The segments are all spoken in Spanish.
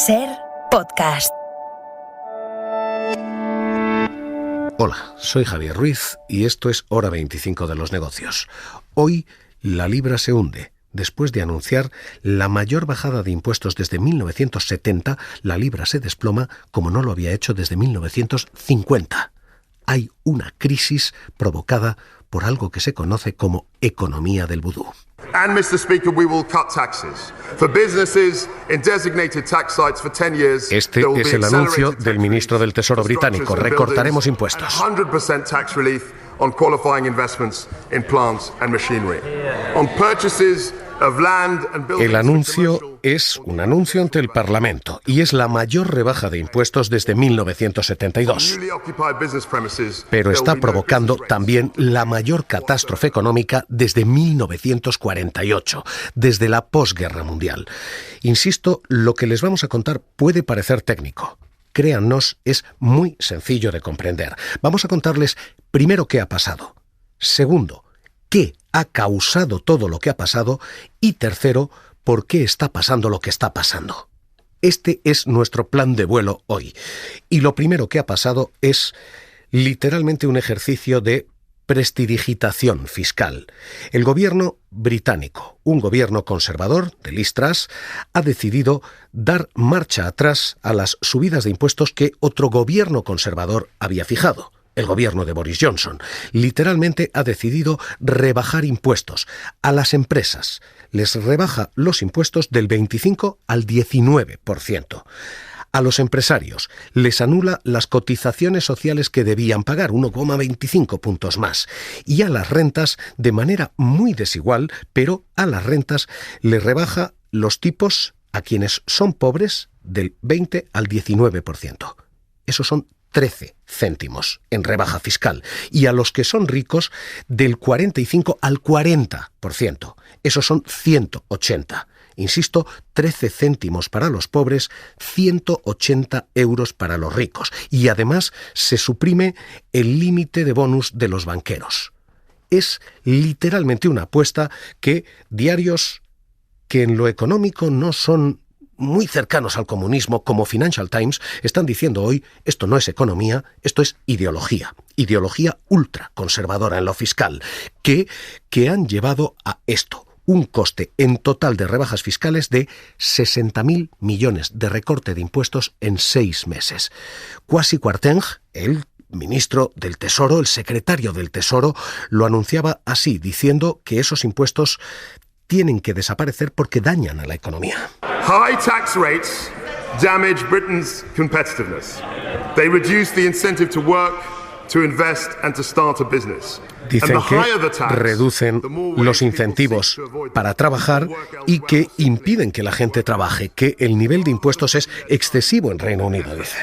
SER Podcast. Hola, soy Javier Ruiz y esto es Hora 25 de los negocios. Hoy la libra se hunde. Después de anunciar la mayor bajada de impuestos desde 1970, la libra se desploma como no lo había hecho desde 1950. Hay una crisis provocada por algo que se conoce como economía del vudú. And Mr. Speaker, we will cut taxes for businesses in designated tax sites for 10 years. Este es el anuncio del ministro del Tesoro británico. Recortaremos impuestos. 100% tax relief on qualifying investments in plants and machinery. On purchases of land and buildings. El anuncio es un anuncio ante el Parlamento y es la mayor rebaja de impuestos desde 1972. Pero está provocando también la mayor catástrofe económica desde 1948, desde la posguerra mundial. Insisto, lo que les vamos a contar puede parecer técnico. Créannos, es muy sencillo de comprender. Vamos a contarles primero qué ha pasado. Segundo, qué ha causado todo lo que ha pasado. Y tercero, por qué está pasando lo que está pasando. Este es nuestro plan de vuelo hoy. Y lo primero que ha pasado es literalmente un ejercicio de prestidigitación fiscal. El gobierno británico, un gobierno conservador de Liz Truss, ha decidido dar marcha atrás a las subidas de impuestos que otro gobierno conservador había fijado. El gobierno de Boris Johnson literalmente ha decidido rebajar impuestos a las empresas. Les rebaja los impuestos del 25 al 19%. A los empresarios les anula las cotizaciones sociales que debían pagar, 1,25 puntos más. Y a las rentas, de manera muy desigual, pero a las rentas les rebaja los tipos a quienes son pobres del 20 al 19%. Esos son 13 céntimos en rebaja fiscal, y a los que son ricos del 45 al 40%. Esos son 180. Insisto, 13 céntimos para los pobres, 180 euros para los ricos. Y además se suprime el límite de bonus de los banqueros. Es literalmente una apuesta que diarios que en lo económico no son muy cercanos al comunismo, como Financial Times, están diciendo hoy, esto no es economía, esto es ideología ultraconservadora en lo fiscal, que han llevado a esto. Un coste en total de rebajas fiscales de 60.000 millones de recorte de impuestos en 6 meses. Kwasi Kwarteng, el ministro del Tesoro, el secretario del Tesoro, lo anunciaba así, diciendo que esos impuestos tienen que desaparecer porque dañan a la economía. High tax rates damage Britain's competitiveness. They reduce the incentive to work, to invest and to start a business. Dicen que reducen los incentivos para trabajar y que impiden que la gente trabaje, que el nivel de impuestos es excesivo en Reino Unido, dice.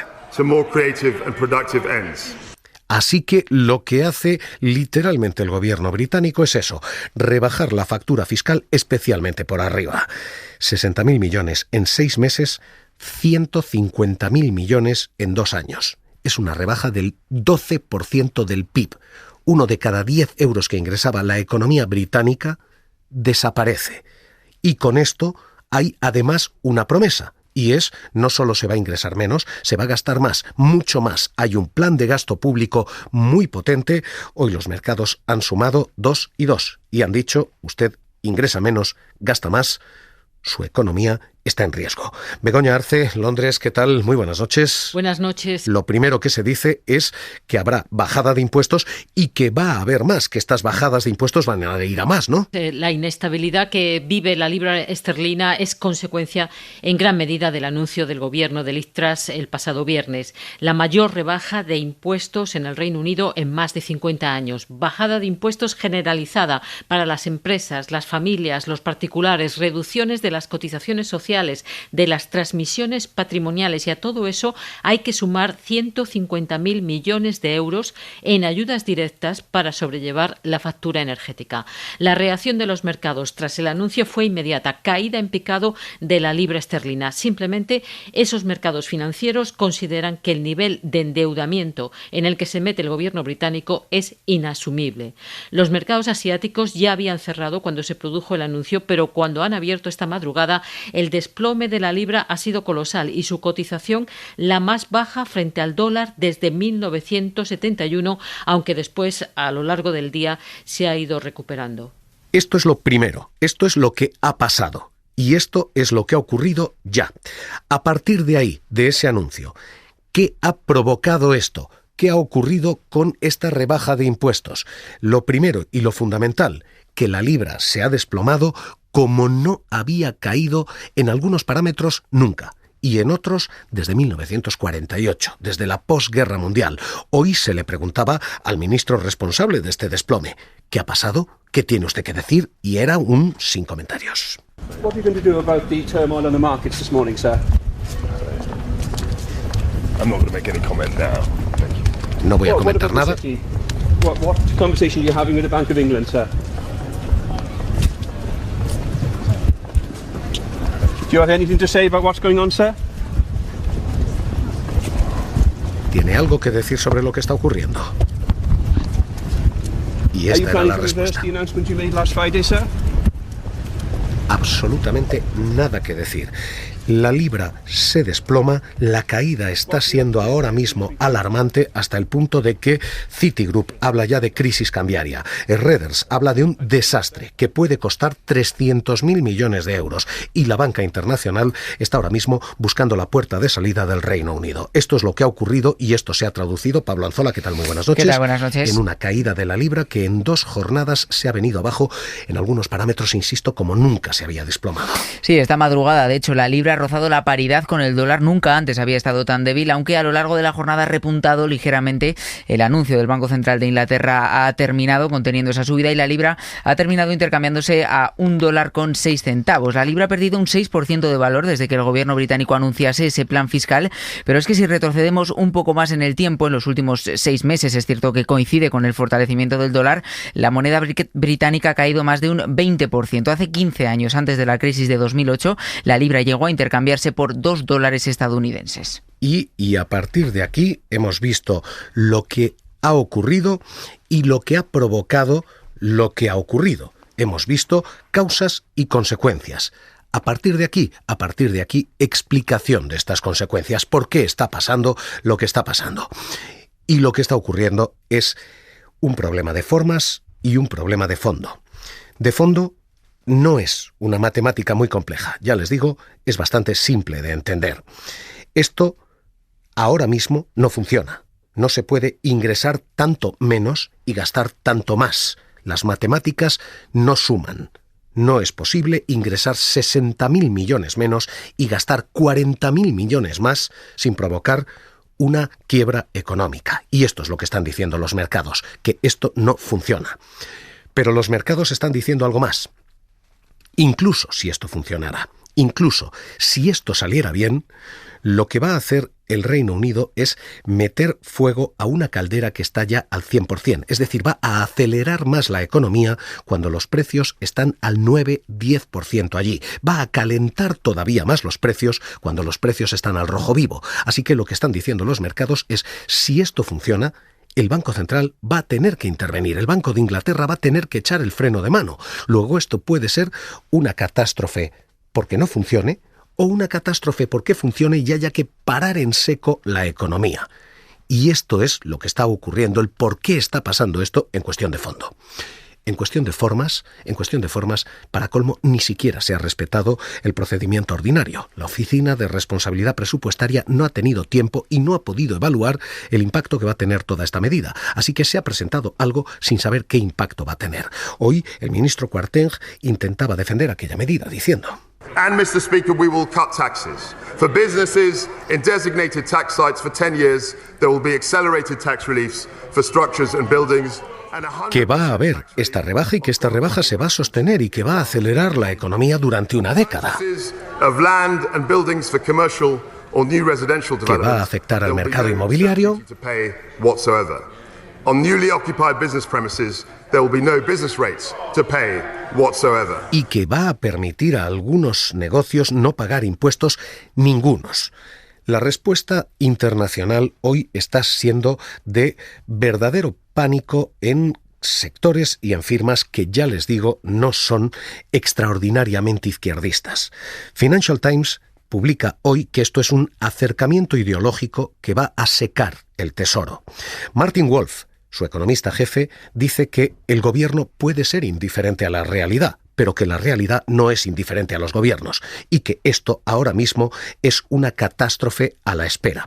Así que lo que hace literalmente el gobierno británico es eso, rebajar la factura fiscal especialmente por arriba. 60.000 millones en 6 meses, 150.000 millones en 2 años. Es una rebaja del 12% del PIB. 1 de cada 10 euros que ingresaba la economía británica desaparece. Y con esto hay además una promesa. Y es, no solo se va a ingresar menos, se va a gastar más, mucho más. Hay un plan de gasto público muy potente. Hoy los mercados han sumado 2 y 2 y han dicho, usted ingresa menos, gasta más, su economía está en riesgo. Begoña Arce, Londres, ¿qué tal? Muy buenas noches. Buenas noches. Lo primero que se dice es que habrá bajada de impuestos y que va a haber más, que estas bajadas de impuestos van a ir a más, ¿no? La inestabilidad que vive la libra esterlina es consecuencia en gran medida del anuncio del gobierno de Liz Truss el pasado viernes. La mayor rebaja de impuestos en el Reino Unido en más de 50 años. Bajada de impuestos generalizada para las empresas, las familias, los particulares, reducciones de las cotizaciones sociales, de las transmisiones patrimoniales, y a todo eso hay que sumar 150.000 millones de euros en ayudas directas para sobrellevar la factura energética. La reacción de los mercados tras el anuncio fue inmediata, caída en picado de la libra esterlina. Simplemente esos mercados financieros consideran que el nivel de endeudamiento en el que se mete el gobierno británico es inasumible. Los mercados asiáticos ya habían cerrado cuando se produjo el anuncio, pero cuando han abierto esta madrugada, el desplome de la libra ha sido colosal y su cotización la más baja frente al dólar desde 1971, aunque después, a lo largo del día, se ha ido recuperando. Esto es lo primero, esto es lo que ha pasado y esto es lo que ha ocurrido ya. A partir de ahí, de ese anuncio, ¿qué ha provocado esto? ¿Qué ha ocurrido con esta rebaja de impuestos? Lo primero y lo fundamental, que la libra se ha desplomado como no había caído en algunos parámetros nunca. Y en otros desde 1948, desde la posguerra mundial. Hoy se le preguntaba al ministro responsable de este desplome, ¿qué ha pasado? ¿Qué tiene usted que decir? Y era un sin comentarios. What are you going to do about the turmoil on the markets this morning, sir? I'm not going to make any comment now. Thank you. No voy a comentar nada. What conversation are you having with the Bank of England, sir? Do you have anything to say about what's going on, sir? ¿Tiene algo que decir sobre lo que está ocurriendo? Y esta era la respuesta. Absolutamente nada que decir. La libra se desploma, la caída está siendo ahora mismo alarmante hasta el punto de que Citigroup habla ya de crisis cambiaria. Reuters habla de un desastre que puede costar 300.000 millones de euros y la banca internacional está ahora mismo buscando la puerta de salida del Reino Unido. Esto es lo que ha ocurrido y esto se ha traducido, Pablo Anzola, ¿qué tal? Muy buenas noches. ¿Qué tal? Buenas noches. En una caída de la libra que en 2 jornadas se ha venido abajo en algunos parámetros, insisto, como nunca se había desplomado. Sí, esta madrugada, de hecho, la libra ha rozado la paridad con el dólar. Nunca antes había estado tan débil, aunque a lo largo de la jornada ha repuntado ligeramente. El anuncio del Banco Central de Inglaterra ha terminado conteniendo esa subida y la libra ha terminado intercambiándose a $1,06. La libra ha perdido un 6% de valor desde que el gobierno británico anunciase ese plan fiscal, pero es que si retrocedemos un poco más en el tiempo, en los últimos 6 meses, es cierto que coincide con el fortalecimiento del dólar, la moneda británica ha caído más de un 20%. Hace 15 años, antes de la crisis de 2008, la libra llegó a intercambiarse por $2 estadounidenses. Y a partir de aquí hemos visto lo que ha ocurrido y lo que ha provocado lo que ha ocurrido. Hemos visto causas y consecuencias. A partir de aquí, explicación de estas consecuencias. ¿Por qué está pasando lo que está pasando? Y lo que está ocurriendo es un problema de formas y un problema de fondo. De fondo, no es una matemática muy compleja, ya les digo, es bastante simple de entender. Esto ahora mismo no funciona. No se puede ingresar tanto menos y gastar tanto más. Las matemáticas no suman. No es posible ingresar 60.000 millones menos y gastar 40.000 millones más sin provocar una quiebra económica. Y esto es lo que están diciendo los mercados, que esto no funciona. Pero los mercados están diciendo algo más. Incluso si esto funcionara, incluso si esto saliera bien, lo que va a hacer el Reino Unido es meter fuego a una caldera que está ya al 100%. Es decir, va a acelerar más la economía cuando los precios están al 9-10% allí. Va a calentar todavía más los precios cuando los precios están al rojo vivo. Así que lo que están diciendo los mercados es, si esto funciona, el Banco Central va a tener que intervenir, el Banco de Inglaterra va a tener que echar el freno de mano. Luego esto puede ser una catástrofe porque no funcione o una catástrofe porque funcione y haya que parar en seco la economía. Y esto es lo que está ocurriendo, el por qué está pasando esto en cuestión de fondo. En cuestión de formas, para colmo, ni siquiera se ha respetado el procedimiento ordinario. La Oficina de Responsabilidad Presupuestaria no ha tenido tiempo y no ha podido evaluar el impacto que va a tener toda esta medida. Así que se ha presentado algo sin saber qué impacto va a tener. Hoy, el ministro Kwarteng intentaba defender aquella medida, diciendo: And, Mr. Speaker, we will cut taxes. For businesses in designated tax sites for 10 years, there will be accelerated tax reliefs for structures and buildings. Que va a haber esta rebaja y que esta rebaja se va a sostener y que va a acelerar la economía durante una década. Que va a afectar al mercado inmobiliario. Y que va a permitir a algunos negocios no pagar impuestos ningunos. La respuesta internacional hoy está siendo de verdadero pánico en sectores y en firmas que, ya les digo, no son extraordinariamente izquierdistas. Financial Times publica hoy que esto es un acercamiento ideológico que va a secar el tesoro. Martin Wolf, su economista jefe, dice que el gobierno puede ser indiferente a la realidad, pero que la realidad no es indiferente a los gobiernos y que esto ahora mismo es una catástrofe a la espera.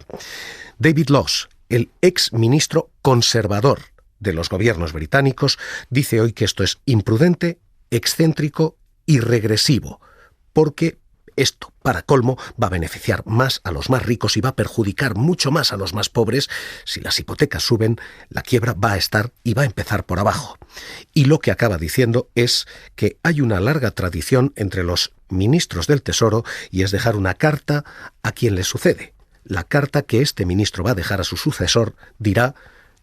David Laws, el ex ministro conservador de los gobiernos británicos, dice hoy que esto es imprudente, excéntrico y regresivo, porque esto, para colmo, va a beneficiar más a los más ricos y va a perjudicar mucho más a los más pobres. Si las hipotecas suben, la quiebra va a estar y va a empezar por abajo. Y lo que acaba diciendo es que hay una larga tradición entre los ministros del Tesoro y es dejar una carta a quien le sucede. La carta que este ministro va a dejar a su sucesor dirá: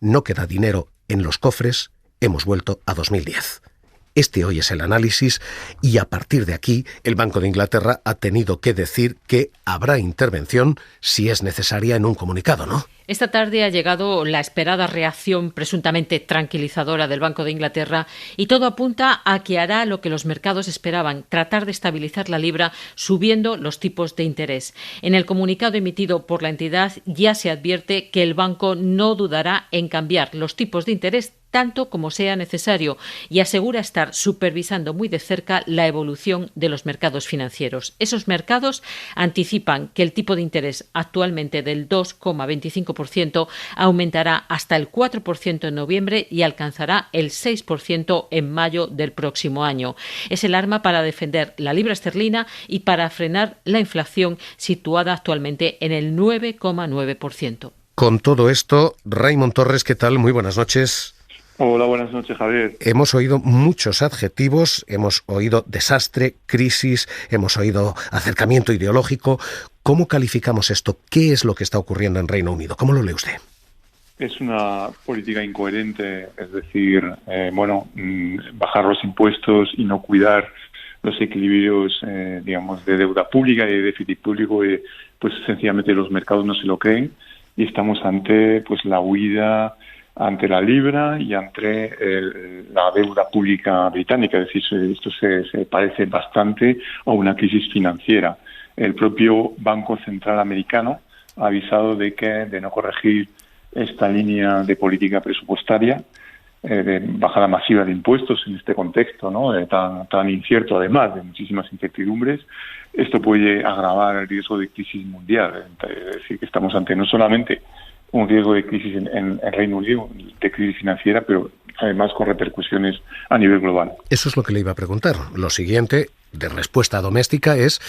no queda dinero en los cofres, hemos vuelto a 2010. Este hoy es el análisis y a partir de aquí el Banco de Inglaterra ha tenido que decir que habrá intervención si es necesaria en un comunicado, ¿no? Esta tarde ha llegado la esperada reacción presuntamente tranquilizadora del Banco de Inglaterra y todo apunta a que hará lo que los mercados esperaban, tratar de estabilizar la libra subiendo los tipos de interés. En el comunicado emitido por la entidad ya se advierte que el banco no dudará en cambiar los tipos de interés tanto como sea necesario y asegura estar supervisando muy de cerca la evolución de los mercados financieros. Esos mercados anticipan que el tipo de interés actualmente del 2,25% aumentará hasta el 4% en noviembre y alcanzará el 6% en mayo del próximo año. Es el arma para defender la libra esterlina y para frenar la inflación situada actualmente en el 9,9%. Con todo esto, Raymond Torres, ¿qué tal? Muy buenas noches. Hola, buenas noches, Javier. Hemos oído muchos adjetivos, hemos oído desastre, crisis, hemos oído acercamiento ideológico. ¿Cómo calificamos esto? ¿Qué es lo que está ocurriendo en Reino Unido? ¿Cómo lo lee usted? Es una política incoherente, es decir, bajar los impuestos y no cuidar los equilibrios, de deuda pública y de déficit público, pues sencillamente los mercados no se lo creen y estamos ante la huida ante la libra y ante la deuda pública británica. Es decir, esto se parece bastante a una crisis financiera. El propio Banco Central americano ha avisado de no corregir esta línea de política presupuestaria, de bajada masiva de impuestos en este contexto, ¿no? Tan incierto, además de muchísimas incertidumbres. Esto puede agravar el riesgo de crisis mundial. Es decir, que estamos ante no solamente un riesgo de crisis en Reino Unido, de crisis financiera, pero además con repercusiones a nivel global. Eso es lo que le iba a preguntar. Lo siguiente, de respuesta doméstica, es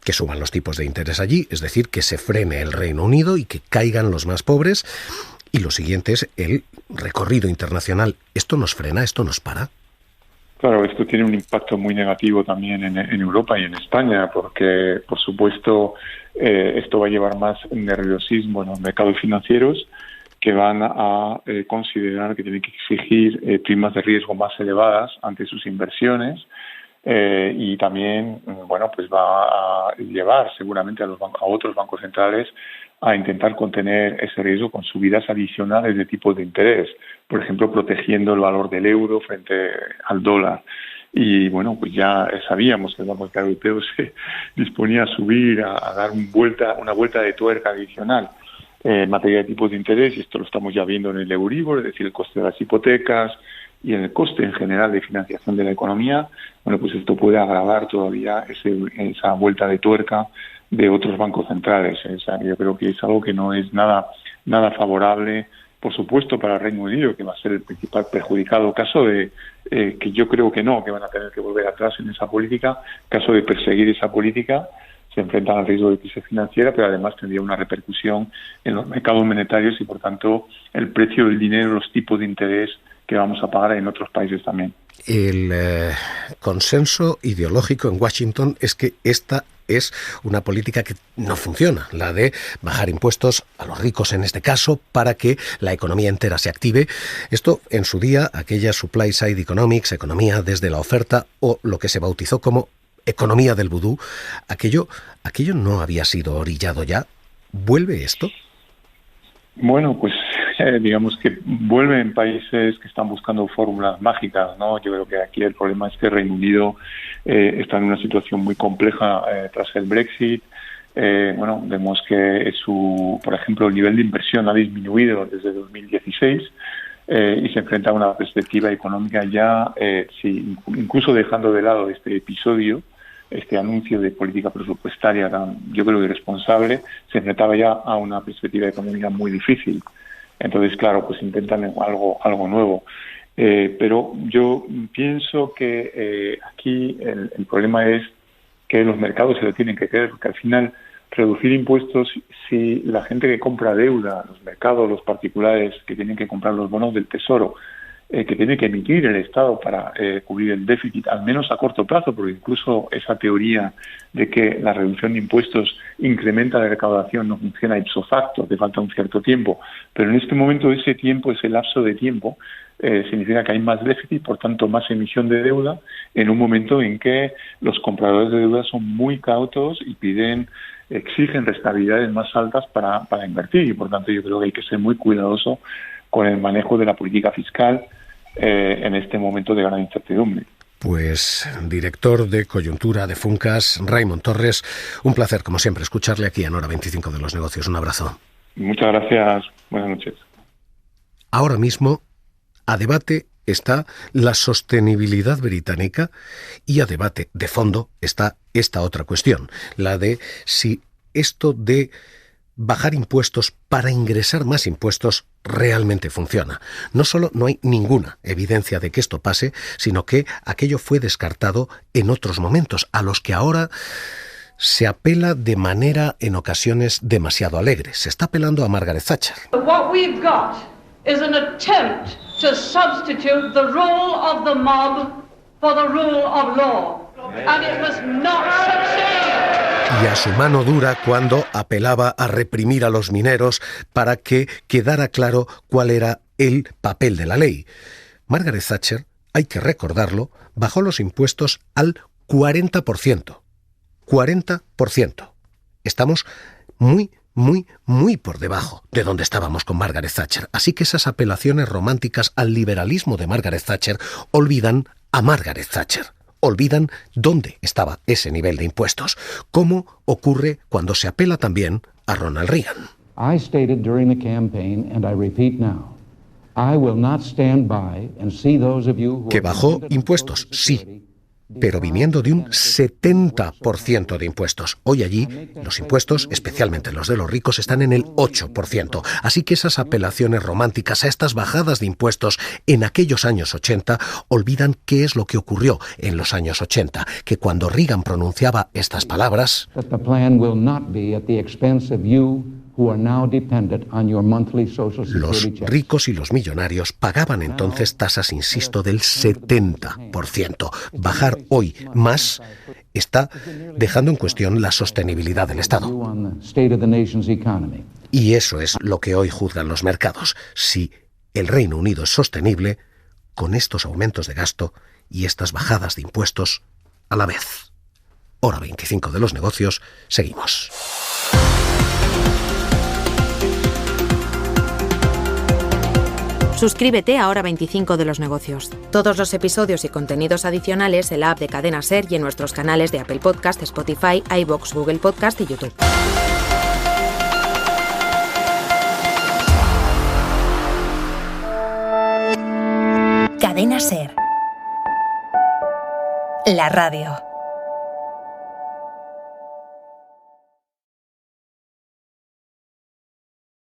que suban los tipos de interés allí, es decir, que se frene el Reino Unido y que caigan los más pobres. Y lo siguiente es el recorrido internacional. ¿Esto nos frena? ¿Esto nos para? Claro, esto tiene un impacto muy negativo también en Europa y en España, porque, por supuesto, esto va a llevar más nerviosismo en los mercados financieros, que van a considerar que tienen que exigir primas de riesgo más elevadas ante sus inversiones, y también va a llevar seguramente a otros bancos centrales a intentar contener ese riesgo con subidas adicionales de tipos de interés, por ejemplo, protegiendo el valor del euro frente al dólar. Y ya sabíamos que el Banco Central Europeo se disponía a subir, a dar una vuelta de tuerca adicional en materia de tipos de interés, y esto lo estamos ya viendo en el Euribor, es decir, el coste de las hipotecas y en el coste en general de financiación de la economía. Esto puede agravar todavía esa vuelta de tuerca de otros bancos centrales. Yo creo que es algo que no es nada favorable, por supuesto, para el Reino Unido, que va a ser el principal perjudicado. Caso de que yo creo que van a tener que volver atrás en esa política. Caso de perseguir esa política, se enfrentan al riesgo de crisis financiera, pero además tendría una repercusión en los mercados monetarios y, por tanto, el precio del dinero, los tipos de interés que vamos a pagar en otros países también. El consenso ideológico en Washington es que esta es una política que no funciona, la de bajar impuestos a los ricos en este caso para que la economía entera se active. Esto en su día, aquella Supply Side Economics, economía desde la oferta, o lo que se bautizó como economía del vudú, aquello no había sido orillado ya. ¿Vuelve esto? Bueno, pues digamos que vuelven países que están buscando fórmulas mágicas, ¿no? Yo creo que aquí el problema es que Reino Unido está en una situación muy compleja tras el Brexit. Vemos que por ejemplo, el nivel de inversión ha disminuido desde 2016 y se enfrenta a una perspectiva económica ya, incluso dejando de lado este episodio, este anuncio de política presupuestaria tan, yo creo, irresponsable, se enfrentaba ya a una perspectiva económica muy difícil. Entonces, claro, pues intentan algo nuevo. Pero yo pienso que aquí el problema es que los mercados se lo tienen que creer, porque al final reducir impuestos, si la gente que compra deuda, los mercados, los particulares que tienen que comprar los bonos del Tesoro, que tiene que emitir el Estado para cubrir el déficit, al menos a corto plazo, porque incluso esa teoría de que la reducción de impuestos incrementa la recaudación no funciona ipso facto, te falta un cierto tiempo, pero en este momento ese tiempo, ese lapso de tiempo, significa que hay más déficit, por tanto más emisión de deuda, en un momento en que los compradores de deuda son muy cautos y exigen rentabilidades más altas para invertir, y por tanto yo creo que hay que ser muy cuidadoso con el manejo de la política fiscal en este momento de gran incertidumbre. Pues, director de coyuntura de Funcas, Raimon Torres, un placer, como siempre, escucharle aquí en Hora 25 de los Negocios. Un abrazo. Muchas gracias. Buenas noches. Ahora mismo, a debate está la sostenibilidad británica y a debate de fondo está esta otra cuestión, la de si esto de bajar impuestos para ingresar más impuestos realmente funciona. No solo no hay ninguna evidencia de que esto pase, sino que aquello fue descartado en otros momentos, a los que ahora se apela de manera, en ocasiones, demasiado alegre. Se está apelando a Margaret Thatcher. What we've got is an attempt to substitute the rule of the mob for the rule of law. And it was not succeed. Y a su mano dura cuando apelaba a reprimir a los mineros para que quedara claro cuál era el papel de la ley. Margaret Thatcher, hay que recordarlo, bajó los impuestos al 40%. 40%. Estamos muy por debajo de donde estábamos con Margaret Thatcher. Así que esas apelaciones románticas al liberalismo de Margaret Thatcher olvidan a Margaret Thatcher. Olvidan dónde estaba ese nivel de impuestos. ¿Cómo ocurre cuando se apela también a Ronald Reagan? I stated during the campaign, and I repeat now, I will not stand by and see those of you who que bajó impuestos, sí, pero viniendo de un 70% de impuestos. Hoy allí los impuestos, especialmente los de los ricos, están en el 8%. Así que esas apelaciones románticas a estas bajadas de impuestos en aquellos años 80 olvidan qué es lo que ocurrió en los años 80, que cuando Reagan pronunciaba estas palabras, los ricos y los millonarios pagaban entonces tasas, insisto, del 70%. Bajar hoy más está dejando en cuestión la sostenibilidad del Estado. Y eso es lo que hoy juzgan los mercados. Si el Reino Unido es sostenible con estos aumentos de gasto y estas bajadas de impuestos a la vez. Hora 25 de los negocios, seguimos. Suscríbete a Hora 25 de los Negocios. Todos los episodios y contenidos adicionales en la app de Cadena SER y en nuestros canales de Apple Podcast, Spotify, iVoox, Google Podcast y YouTube. Cadena SER. La radio.